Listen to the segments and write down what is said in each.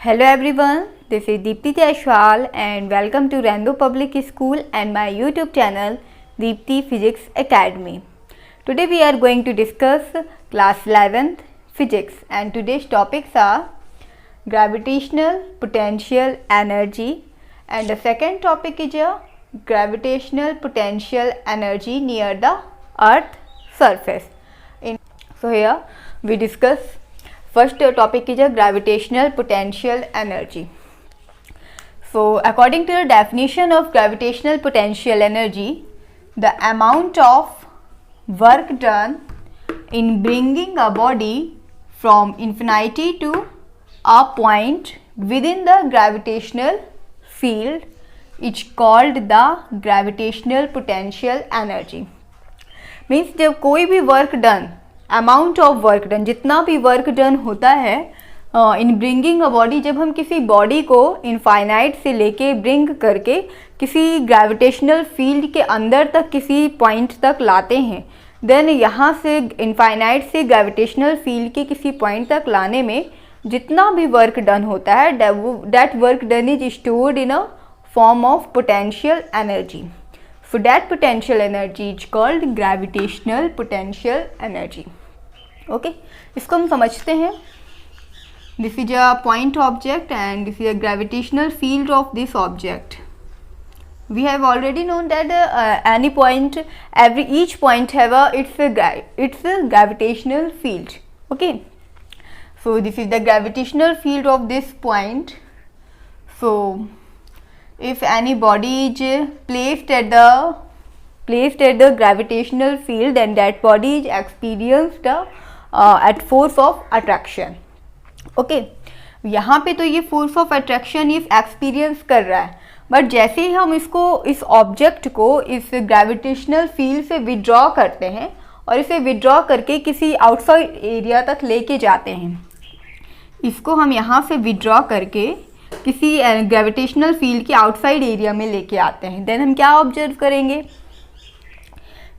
Hello everyone, this is Deepti Jaiswal and welcome to Rainbow Public School and my YouTube channel Deepti Physics Academy. Today we are going to discuss class 11th physics and today's topics are gravitational potential energy and the second topic is gravitational potential energy near the earth surface. So here we discuss first topic is gravitational potential energy. So according to the definition of gravitational potential energy, the amount of work done in bringing a body from infinity to a point within the gravitational field is called the gravitational potential energy. Means जब कोई भी work done, amount of work done, जितना भी work done होता है इन bringing a body, जब हम किसी बॉडी को इनफाइनाइट से लेके ब्रिंग करके किसी ग्रेविटेशनल फील्ड के अंदर तक किसी पॉइंट तक लाते हैं, देन यहाँ से इनफाइनाइट से ग्रेविटेशनल फील्ड के किसी पॉइंट तक लाने में जितना भी वर्क डन होता है that work done is stored in a form of potential energy. So that potential energy is called gravitational potential energy. Okay, इसको हम समझते हैं. This is a point object and this is a gravitational field of this object. We have already known that any point, each point have its gravitational field. Okay, so this is the gravitational field of this point. So if any body is placed at the gravitational field, then that body is experienced at force of attraction. Okay, यहाँ पे तो ये force of attraction इस experience कर रहा है, but जैसे ही हम इस ऑब्जेक्ट को इस ग्रेविटेशनल फील्ड से विड्रॉ करते हैं और इसे विड्रॉ करके किसी आउटसाइड एरिया तक लेके जाते हैं, इसको हम यहाँ से विड्रॉ करके किसी ग्रेविटेशनल फील्ड के आउटसाइड एरिया में लेके आते हैं, देन हम क्या ऑब्जर्व करेंगे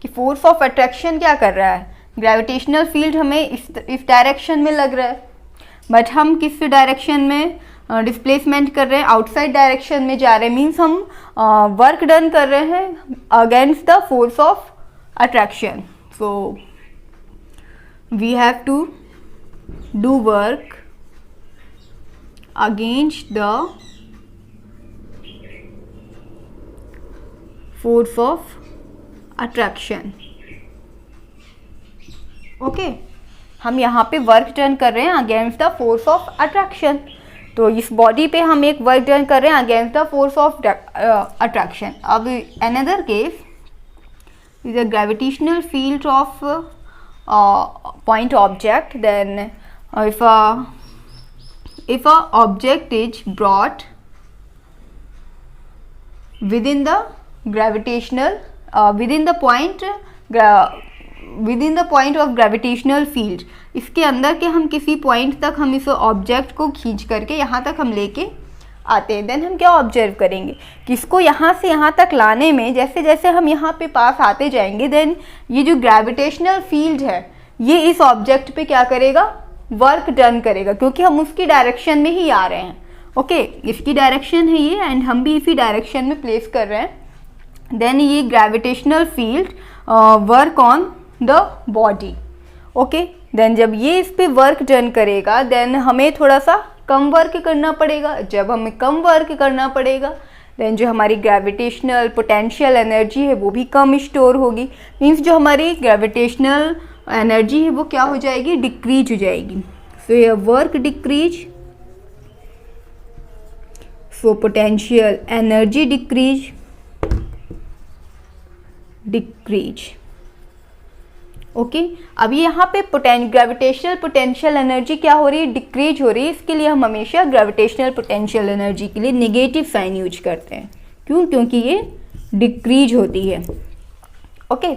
कि फोर्स ऑफ अट्रैक्शन क्या कर रहा है, ग्रेविटेशनल फील्ड हमें इस डायरेक्शन में लग रहा है, बट हम किस डायरेक्शन में डिस्प्लेसमेंट कर रहे हैं, आउटसाइड डायरेक्शन में जा रहे हैं. मीन्स हम वर्क डन कर रहे हैं against the force of attraction. So we have to do work against the force of attraction. Okay, हम यहाँ पे वर्क डन कर रहे हैं against the force of attraction. तो इस बॉडी पे हम एक वर्क डन कर रहे हैं against the force of attraction. अब another case is a gravitational field of point object. Then if a object is brought within the gravitational within the point of gravitational field, इसके अंदर के हम किसी point तक हम इस ऑब्जेक्ट को खींच करके यहाँ तक हम लेके आते हैं, देन हम क्या ऑब्जर्व करेंगे कि इसको यहाँ से यहाँ तक लाने में जैसे जैसे हम यहाँ पे पास आते जाएंगे, देन ये जो ग्रेविटेशनल फील्ड है ये इस ऑब्जेक्ट पे क्या करेगा, वर्क डन करेगा, क्योंकि हम उसकी डायरेक्शन में ही आ रहे हैं. ओके, इसकी डायरेक्शन है ये एंड हम भी इसी डायरेक्शन में प्लेस कर रहे हैं. देन ये gravitational field work on the body. Okay, then जब ये इस पे वर्क डन करेगा देन हमें थोड़ा सा कम वर्क करना पड़ेगा. जब हमें कम वर्क करना पड़ेगा देन जो हमारी ग्रेविटेशनल पोटेंशियल एनर्जी है वो भी कम स्टोर होगी. मीन्स जो हमारी ग्रेविटेशनल एनर्जी है वो क्या हो जाएगी, डिक्रीज हो जाएगी. सो ये work decrease, so potential energy decrease. Okay, अब यहाँ पे ग्रेविटेशनल पोटेंशियल एनर्जी क्या हो रही है, डिक्रीज हो रही है. इसके लिए हम हमेशा ग्रेविटेशनल पोटेंशियल एनर्जी के लिए नेगेटिव साइन यूज करते हैं. क्यों, क्योंकि ये डिक्रीज होती है. ओके,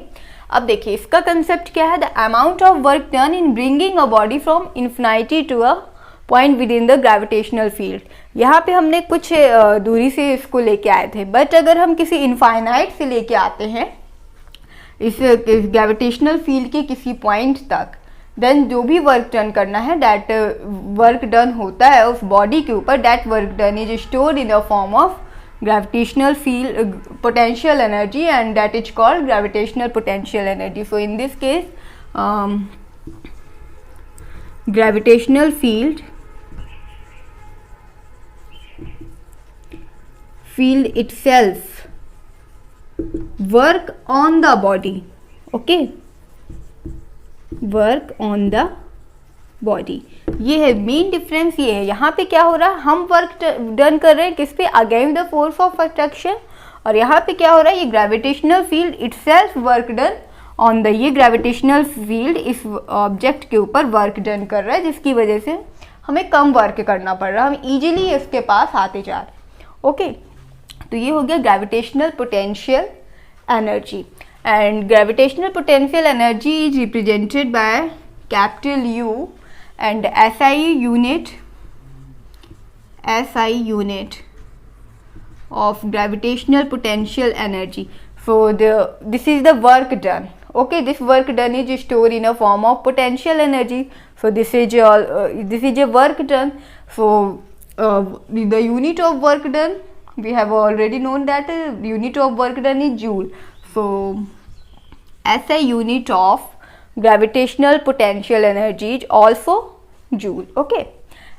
अब देखिए इसका कंसेप्ट क्या है, the amount of work done in bringing a body from infinity to a point within the gravitational field. यहाँ पे हमने कुछ दूरी से इसको लेके आए थे, बट अगर हम किसी इनफाइनाइट से लेके आते हैं इस ग्रेविटेशनल फील्ड के किसी पॉइंट तक, देन जो भी वर्क डन करना है, दैट वर्क डन होता है उस बॉडी के ऊपर, that work done is stored in the form of gravitational field potential energy, and that is called gravitational potential energy. So in this case, gravitational field itself work on the body. Okay, work on the body. ये है main difference. ये है यहाँ पे क्या हो रहा है, हम वर्क डन कर रहे हैं किस पे, against the force of attraction, और यहाँ पे क्या हो रहा है, ये gravitational field itself work done on the, ये ग्रेविटेशनल फील्ड इस ऑब्जेक्ट के ऊपर वर्क डन कर रहा है, जिसकी वजह से हमें कम वर्क करना पड़ रहा है, हम इजीली इसके पास आते जा रहे. ओके, तो ये हो गया gravitational potential energy. And gravitational potential energy is represented by capital U and SI unit of gravitational potential energy. So this is the work done. Okay, this work done is stored in a form of potential energy. So this is a work done. So the unit of work done, we have already known that unit of work done is joule. So SI unit of gravitational potential energy is also joule. Okay,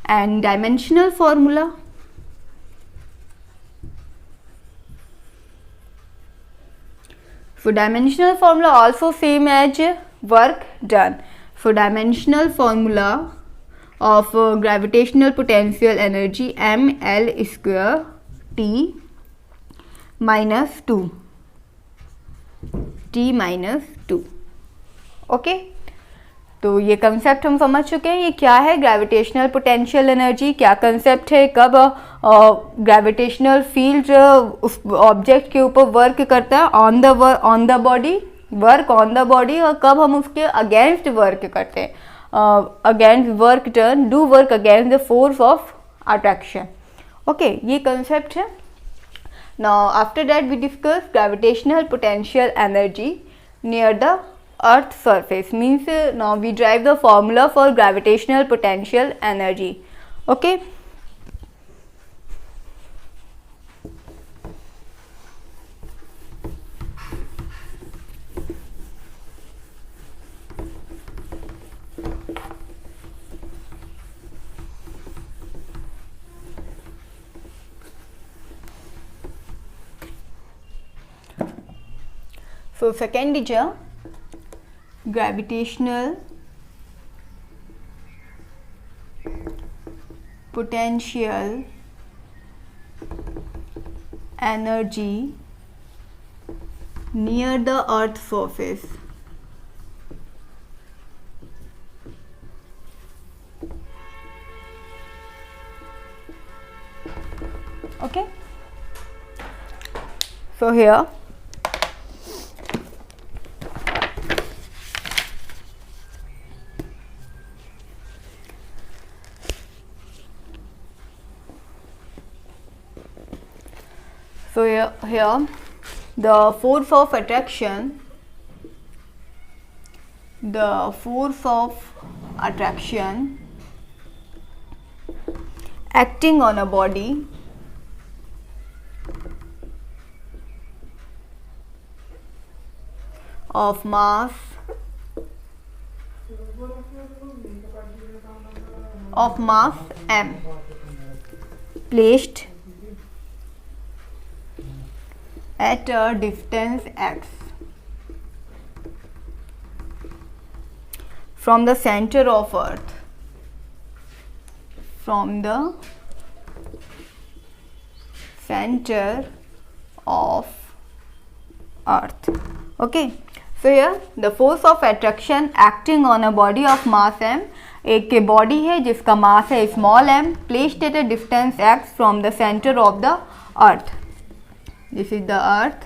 and dimensional formula, so dimensional formula also same as work done. So dimensional formula of gravitational potential energy ml square t minus 2. Okay, तो ये concept हम समझ चुके हैं. ये क्या है gravitational potential energy, क्या कंसेप्ट है, कब ग्रेविटेशनल फील्ड उस ऑब्जेक्ट के ऊपर वर्क करता है on the body, work on the body, और कब हम उसके अगेंस्ट वर्क करते हैं, against work done, do work against the force of attraction. Okay, ये कंसेप्ट है. Now after that we discuss gravitational potential energy near the earth surface. Means now we derive the formula for gravitational potential energy. Okay, so second is a gravitational potential energy near the earth surface. Okay, so here the force of attraction, acting on a body of mass m placed at a distance x from the center of earth, okay. So here the force of attraction acting on a body of mass m, एक body है जिसका मास है small m, placed at a distance x from the center of the earth. This is the earth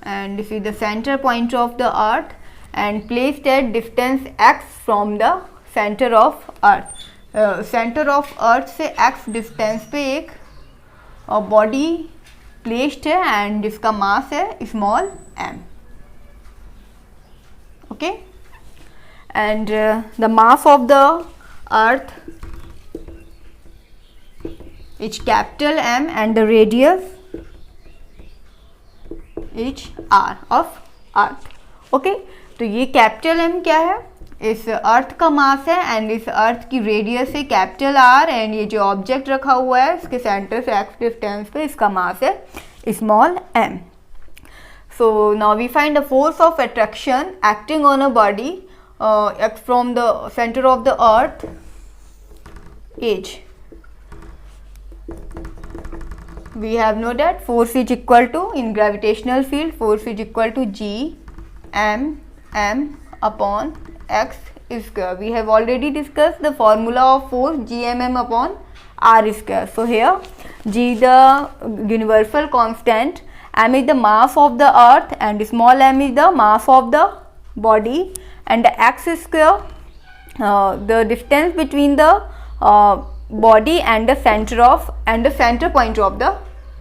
and this is the center point of the earth, and placed at distance x from the center of earth. Centre of earth से x distance पे एक body placed है and जिसका मास है small m. Okay, and the mass of the earth is capital M and the radius is R of earth. Okay, तो ये capital M क्या है, इस अर्थ का मास है एंड इस अर्थ की रेडियस है कैपिटल R एंड ये जो ऑब्जेक्ट रखा हुआ है इसके सेंटर से x डिस्टेंस पे इसका मास है small m. So now we find the force of attraction acting on a body from the center of the earth is, we have know that force is equal to, in gravitational field force is equal to G m upon x square. We have already discussed the formula of force Gmm upon r square. So here G the universal constant, m is the mass of the earth and small m is the mass of the body, and the x square the distance between the body and the center point of the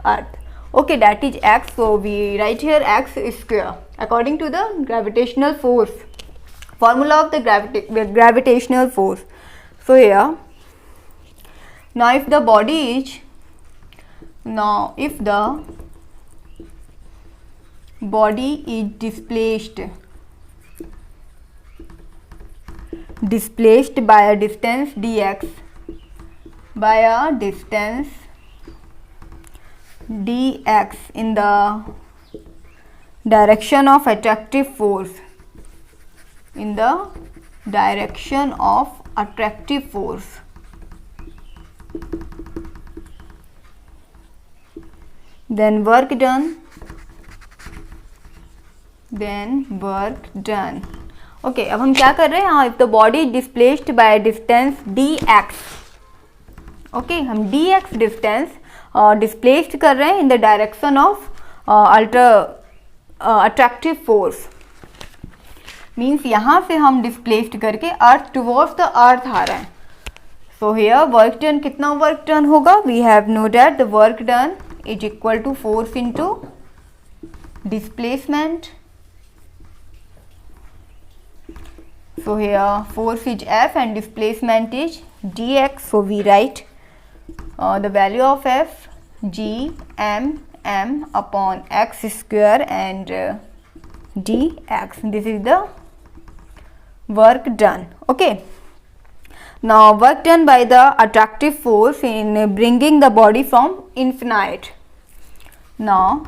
earth. Okay, that is x. So we write here x square according to the gravitational force, formula of the gravitational force. So here, now if the body is, displaced by a distance dx, in the direction of attractive force, then work done. Okay, अब हम क्या कर रहे हैं, हाँ, if the body is displaced by a distance dx, okay, हम dx distance displaced कर रहे हैं in the direction of attractive force, means यहाँ से हम displaced करके earth towards the earth आ रहे हैं. So here work done, कितना work done होगा, we have know that the work done is equal to force into displacement. So here force is F and displacement is dx. So we write the value of F, G m upon x square and dx. This is the work done. Okay. Now work done by the attractive force in bringing the body from infinite. Now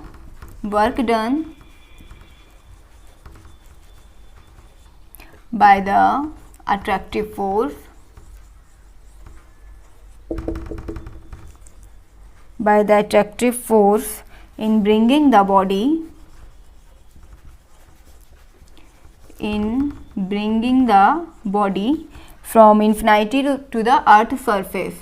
work done by the attractive force in bringing the body from infinity to the earth surface,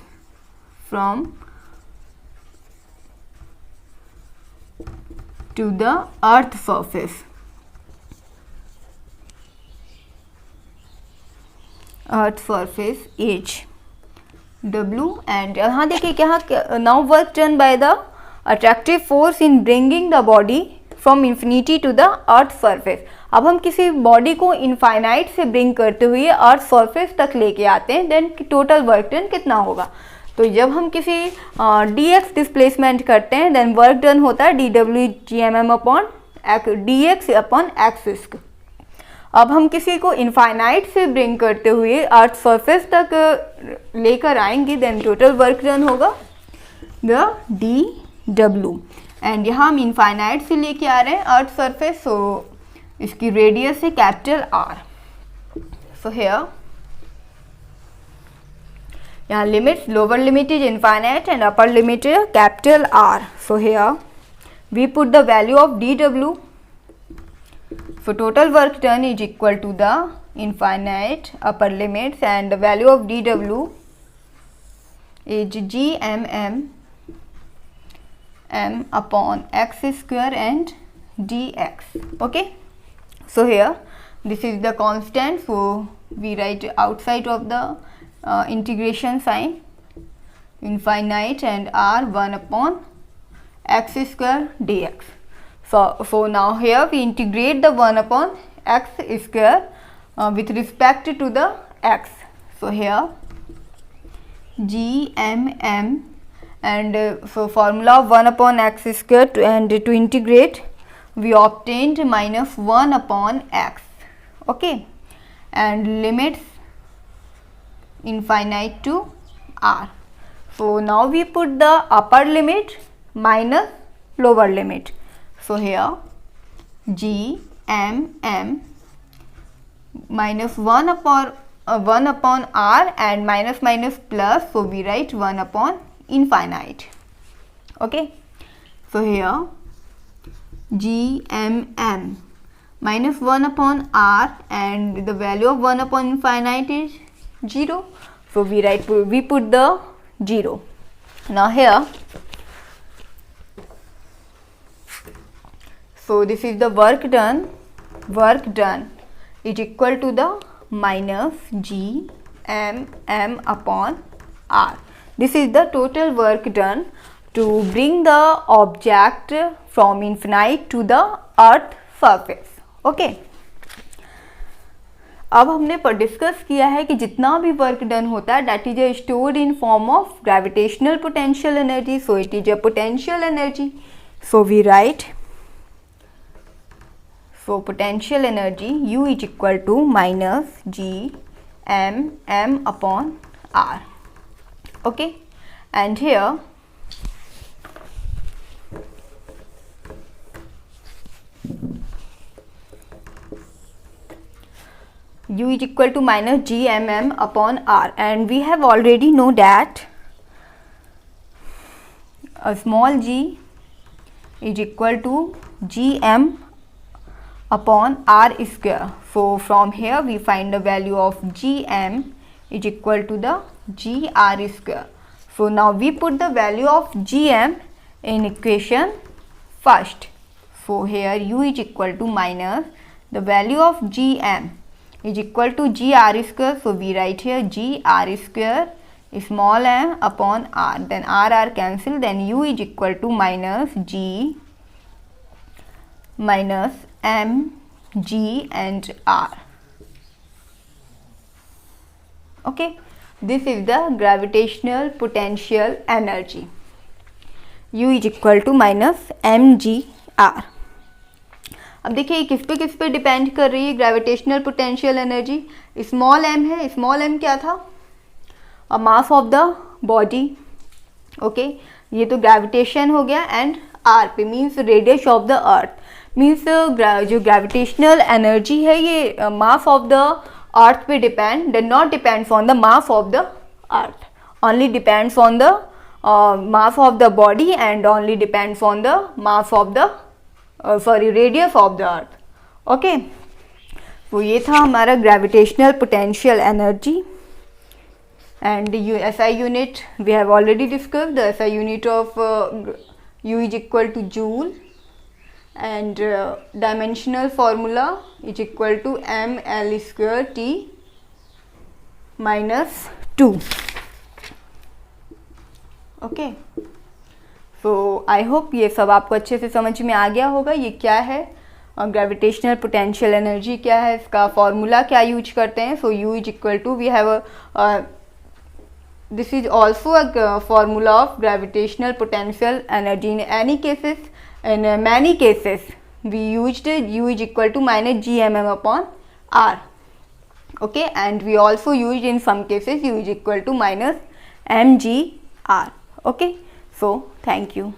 earth surface h w. and यहाँ देखिए क्या, now work done by the attractive force in bringing the body from infinity to the earth surface. अब हम किसी body को infinite से bring करते हुए अर्थ सरफेस तक लेके आते हैं, देन टोटल वर्क डन कितना होगा. तो जब हम किसी dx डिस्प्लेसमेंट करते हैं, देन वर्क डन होता है dw gmm upon dx upon x. अब हम किसी को इनफाइनाइट से ब्रिंग करते हुए अर्थ सरफेस तक लेकर आएंगे, देन टोटल वर्क डन होगा द dw. एंड यहाँ हम इनफाइनाइट से लेके आ रहे हैं अर्थ सरफेस, सो इसकी रेडियस है कैपिटल R. सो हेयर यहाँ limits, lower limit is infinite and upper limit is capital R. So here we put the value of dw. So total work done is equal to the infinite upper limits and the value of dw is gmm upon x square and dx. Okay, so here this is the constant, so we write outside of the integration sign infinite and r 1 upon x square dx. So now here we integrate the 1 upon x square with respect to the x. So here GMM, and so formula of 1 upon x square, and to integrate we obtained minus 1 upon x. Okay, and limits infinite to r. So now we put the upper limit minus lower limit. So here GMM minus 1 upon r, and minus minus plus, so we write 1 upon infinite. Okay, so here GMM minus 1 upon r, and the value of 1 upon infinite is 0, so we put the 0. Now here, so this is the work done is equal to the minus GMM upon r. This is the total work done to bring the object from infinite to the earth surface. Okay, अब हमने discuss किया है कि जितना भी work done होता है that is stored in form of gravitational potential energy. So it is a potential energy. So we write, so potential energy U is equal to minus GMM upon R. Okay, and here U is equal to minus GMM upon R, and we have already know that a small g is equal to GM upon r square. So from here we find the value of GM is equal to the GR square. So now we put the value of GM in equation first. So here U is equal to minus the value of GM is equal to GR square. So we write here GR square small m upon r, then r cancel, then U is equal to minus G minus M G and R. Okay, this is the gravitational potential energy. U is equal to minus mg r. अब देखिए किस पे depend कर रही है gravitational potential energy. Small m है. Small m क्या था? A mass of the body. Okay, ये तो ग्रेविटेशन हो गया. एंड r पे means radius of the earth. Means जो ग्रेविटेशनल एनर्जी है ये मास ऑफ द अर्थ पे depend, does not depends on the mass of the earth, only depends on the mass of the body and only depends on the mass of the radius of the earth. Okay, तो ये था हमारा gravitational potential energy. And SI unit we have already discussed. The SI unit of U is equal to joule, and dimensional formula is equal to ml square T minus 2. Okay, so I hope ये सब आपको अच्छे से समझ में आ गया होगा. ये क्या है ग्रेविटेशनल पोटेंशियल एनर्जी, क्या है इसका फॉर्मूला, क्या यूज करते हैं. सो U is equal to we have this is also a formula of gravitational potential energy. In any cases, in many cases we used U is equal to minus GMM upon R. Okay, and we also used in some cases U is equal to minus mgr. Okay, so thank you.